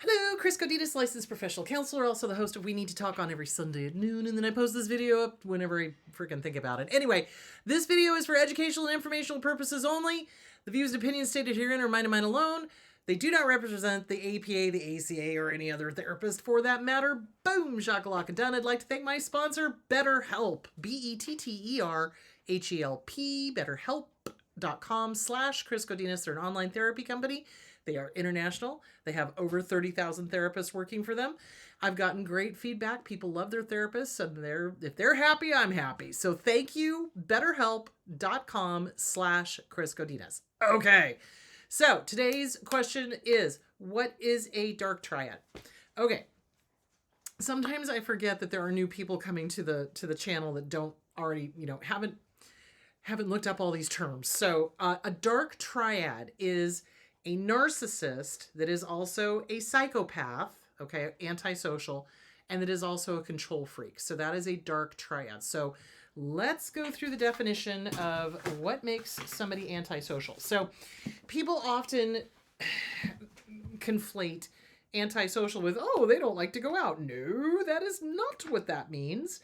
Hello, Chris Godinez, licensed professional counselor, also the host of We Need to Talk on every Sunday at noon, and then I post this video up whenever I freaking think about it. Anyway, this video is for educational and informational purposes only. The views and opinions stated herein are mine and mine alone. They do not represent the APA, the ACA, or any other therapist for that matter. Boom, shakalaka done. I'd like to thank my sponsor, BetterHelp, BetterHelp, BetterHelp.com/Chris Godinez. They're an online therapy company. They are international. They have over 30,000 therapists working for them. I've gotten great feedback. People love their therapists, and if they're happy, I'm happy. So thank you, BetterHelp.com/Chris Godinez. Okay. So today's question is, what is a dark triad? Okay. Sometimes I forget that there are new people coming to the channel that don't already, haven't looked up all these terms. So a dark triad is a narcissist that is also a psychopath, okay, antisocial, and that is also a control freak. So that is a dark triad. So let's go through the definition of what makes somebody antisocial. So people often conflate antisocial with, oh, they don't like to go out. No, that is not what that means.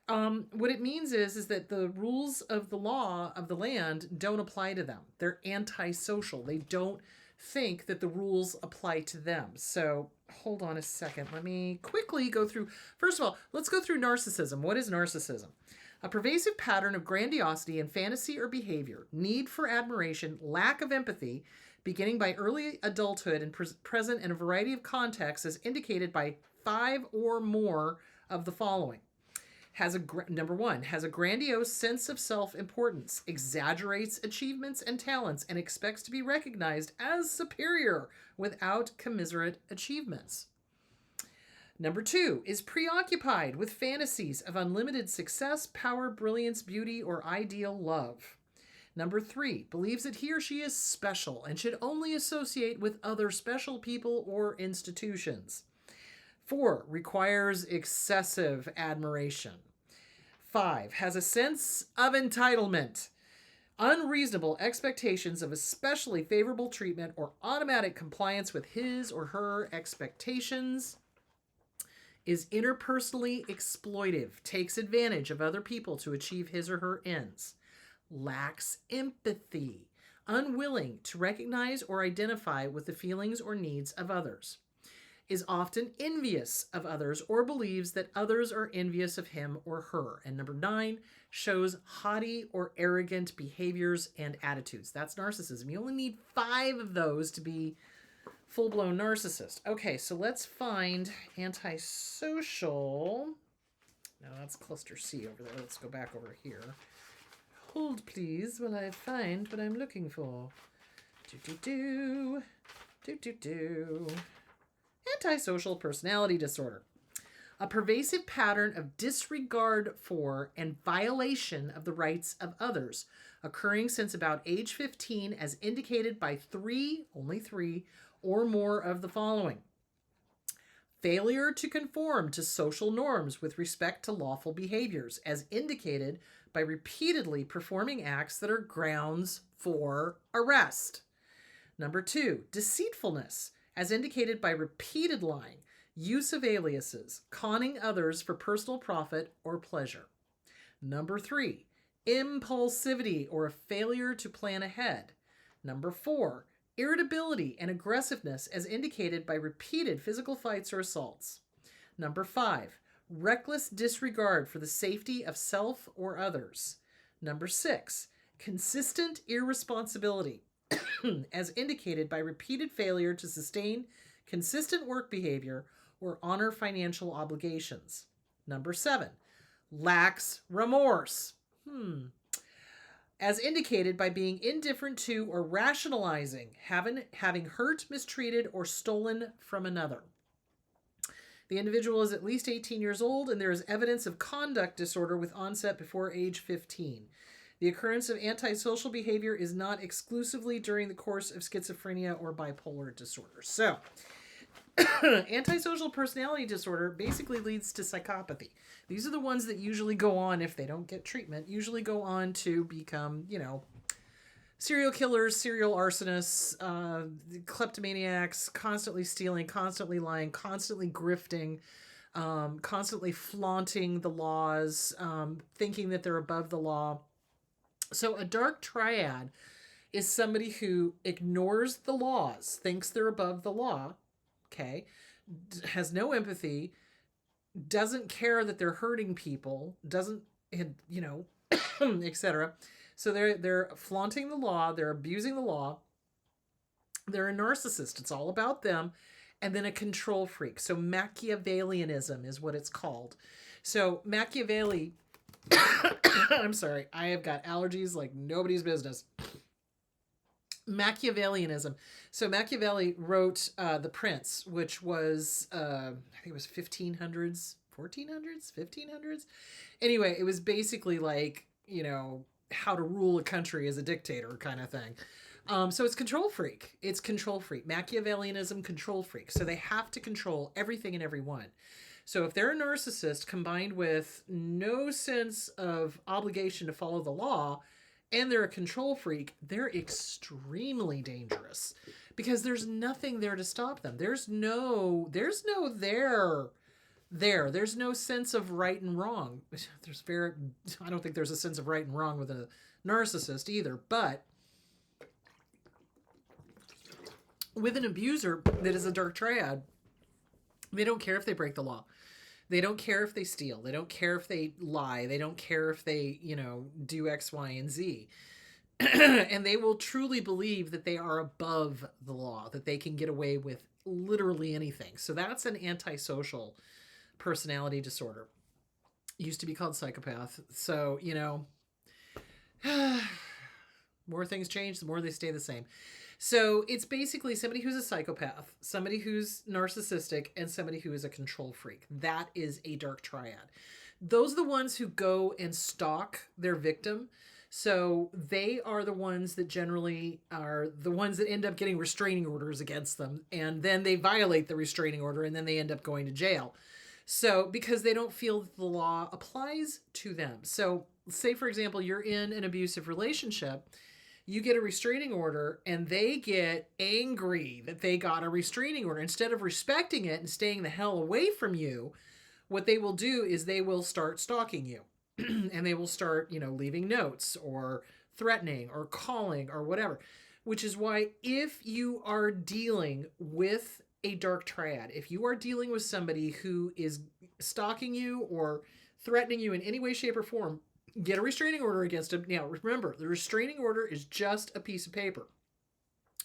What it means is that the rules of the law of the land don't apply to them. They're antisocial. They don't think that the rules apply to them. So hold on a second. Let me quickly go through. First of all, let's go through narcissism. What is narcissism? A pervasive pattern of grandiosity and fantasy or behavior, need for admiration, lack of empathy, beginning by early adulthood and present in a variety of contexts, as indicated by 5 or more of the following. Number 1, has a grandiose sense of self-importance, exaggerates achievements and talents, and expects to be recognized as superior without commiserate achievements. Number 2, is preoccupied with fantasies of unlimited success, power, brilliance, beauty, or ideal love. Number 3, believes that he or she is special and should only associate with other special people or institutions. 4, requires excessive admiration. 5, has a sense of entitlement, unreasonable expectations of especially favorable treatment or automatic compliance with his or her expectations, is interpersonally exploitive, takes advantage of other people to achieve his or her ends, lacks empathy, unwilling to recognize or identify with the feelings or needs of others, is often envious of others or believes that others are envious of him or her. And number 9, shows haughty or arrogant behaviors and attitudes. That's narcissism. You only need 5 of those to be full-blown narcissist. Okay, so let's find antisocial. No, that's cluster C over there. Let's go back over here. Hold, please, while I find what I'm looking for. Antisocial personality disorder. A pervasive pattern of disregard for and violation of the rights of others, occurring since about age 15, as indicated by only three, or more of the following. Failure to conform to social norms with respect to lawful behaviors, as indicated by repeatedly performing acts that are grounds for arrest. Number 2, deceitfulness, as indicated by repeated lying, use of aliases, conning others for personal profit or pleasure. Number 3, impulsivity or a failure to plan ahead. Number 4, irritability and aggressiveness, as indicated by repeated physical fights or assaults. Number 5, reckless disregard for the safety of self or others. Number 6, consistent irresponsibility, as indicated by repeated failure to sustain consistent work behavior or honor financial obligations. Number 7, lacks remorse, as indicated by being indifferent to or rationalizing having hurt, mistreated, or stolen from another. The individual is at least 18 years old, and there is evidence of conduct disorder with onset before age 15. The occurrence of antisocial behavior is not exclusively during the course of schizophrenia or bipolar disorder. So, antisocial personality disorder basically leads to psychopathy. These are the ones that usually go on, if they don't get treatment, usually go on to become, Serial killers, serial arsonists, kleptomaniacs, constantly stealing, constantly lying, constantly grifting, constantly flaunting the laws, thinking that they're above the law. So a dark triad is somebody who ignores the laws, thinks they're above the law, okay, has no empathy, doesn't care that they're hurting people, doesn't, you know, etc. So they're flaunting the law, they're abusing the law, they're a narcissist. It's all about them. And then a control freak. So Machiavellianism is what it's called. So Machiavelli, I'm sorry, I have got allergies like nobody's business. Machiavellianism. So Machiavelli wrote The Prince, which was, I think it was 1500s, 1400s, 1500s. Anyway, it was basically like, you know, how to rule a country as a dictator kind of thing. So it's control freak. It's control freak. Machiavellianism, control freak. So they have to control everything and everyone. So if they're a narcissist combined with no sense of obligation to follow the law, and they're a control freak, they're extremely dangerous because there's nothing there to stop them. There's no There's no sense of right and wrong. I don't think there's a sense of right and wrong with a narcissist either, but with an abuser that is a dark triad, they don't care if they break the law. They don't care if they steal. They don't care if they lie. They don't care if they, you know, do X, Y, and Z. And they will truly believe that they are above the law, that they can get away with literally anything. So that's an antisocial personality disorder. It used to be called psychopath. So, you know, more things change, the more they stay the same. So it's basically somebody who's a psychopath, somebody who's narcissistic, and somebody who is a control freak. That is a dark triad. Those are the ones who go and stalk their victim. So they are the ones that generally are the ones that end up getting restraining orders against them. And then they violate the restraining order and then they end up going to jail. So because they don't feel that the law applies to them. So say, for example, you're in an abusive relationship. You get a restraining order and they get angry that they got a restraining order. Instead of respecting it and staying the hell away from you, what they will do is they will start stalking you and they will start, you know, leaving notes or threatening or calling or whatever, which is why if you are dealing with a dark triad, if you are dealing with somebody who is stalking you or threatening you in any way, shape, or form, get a restraining order against them. Now, remember, the restraining order is just a piece of paper.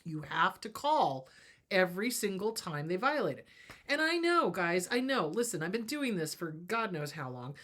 You have to call every single time they violate it. And I know, guys, I know. Listen, I've been doing this for God knows how long.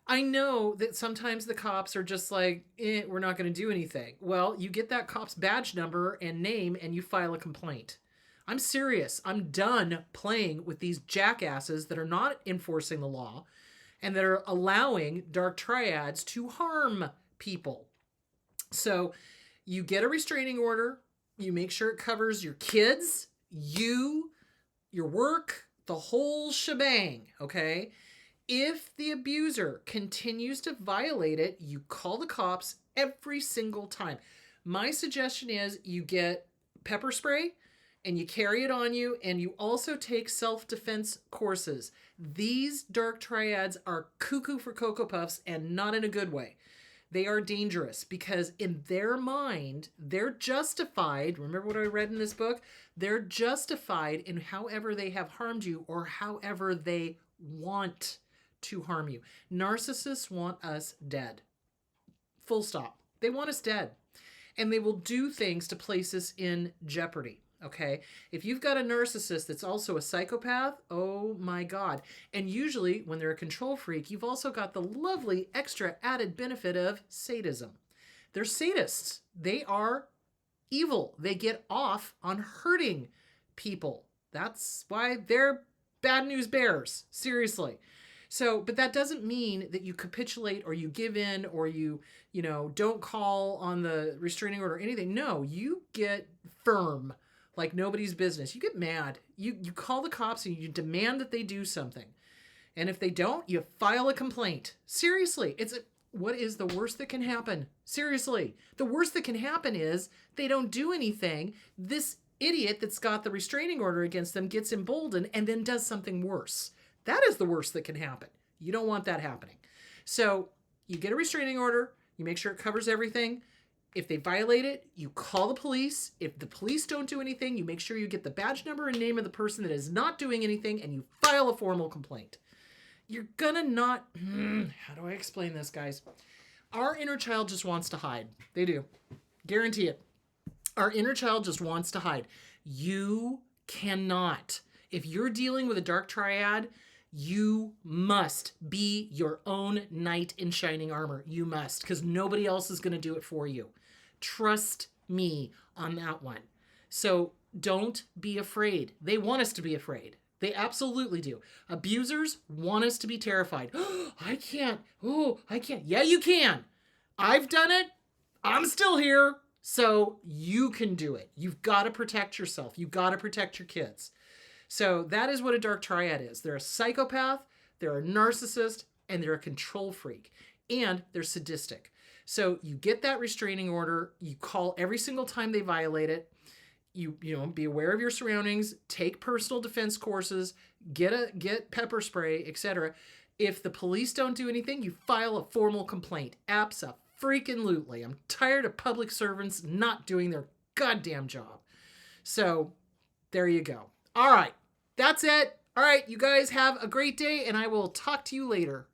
I know that sometimes the cops are just like, we're not going to do anything. Well, you get that cop's badge number and name and you file a complaint. I'm serious. I'm done playing with these jackasses that are not enforcing the law and that are allowing dark triads to harm people. So you get a restraining order. You make sure it covers your kids, you, your work, the whole shebang, okay? If the abuser continues to violate it, you call the cops every single time. My suggestion is you get pepper spray and you carry it on you, and you also take self-defense courses. These dark triads are cuckoo for Cocoa Puffs, and not in a good way. They are dangerous because in their mind, they're justified. Remember what I read in this book? They're justified in however they have harmed you or however they want to harm you. Narcissists want us dead. Full stop. They want us dead. And they will do things to place us in jeopardy. Okay, if you've got a narcissist that's also a psychopath, oh my God. And usually when they're a control freak, you've also got the lovely extra added benefit of sadism. They're sadists. They are evil. They get off on hurting people. That's why they're bad news bears. Seriously. So, but that doesn't mean that you capitulate or you give in or you don't call on the restraining order or anything. No, you get firm. Like nobody's business. You get mad. You call the cops and you demand that they do something. And if they don't, you file a complaint. Seriously, What is the worst that can happen? Seriously, the worst that can happen is they don't do anything. This idiot that's got the restraining order against them gets emboldened and then does something worse. That is the worst that can happen. You don't want that happening. So you get a restraining order, you make sure it covers everything. If they violate it, you call the police. If the police don't do anything, you make sure you get the badge number and name of the person that is not doing anything, and you file a formal complaint. You're gonna not... how do I explain this, guys? Our inner child just wants to hide. They do. Guarantee it. Our inner child just wants to hide. You cannot. If you're dealing with a dark triad, you must be your own knight in shining armor. You must, because nobody else is going to do it for you. Trust me on that one. So don't be afraid. They want us to be afraid. They absolutely do. Abusers want us to be terrified. Oh, I can't. Oh, I can't. Yeah, you can. I've done it. I'm still here. So you can do it. You've got to protect yourself. You've got to protect your kids. So that is what a dark triad is. They're a psychopath, they're a narcissist, and they're a control freak. And they're sadistic. So you get that restraining order, you call every single time they violate it, you know, be aware of your surroundings, take personal defense courses, get pepper spray, etc. If the police don't do anything, you file a formal complaint. Abso-freaking-lutely. I'm tired of public servants not doing their goddamn job. So there you go. All right, that's it. All right, you guys have a great day, and I will talk to you later.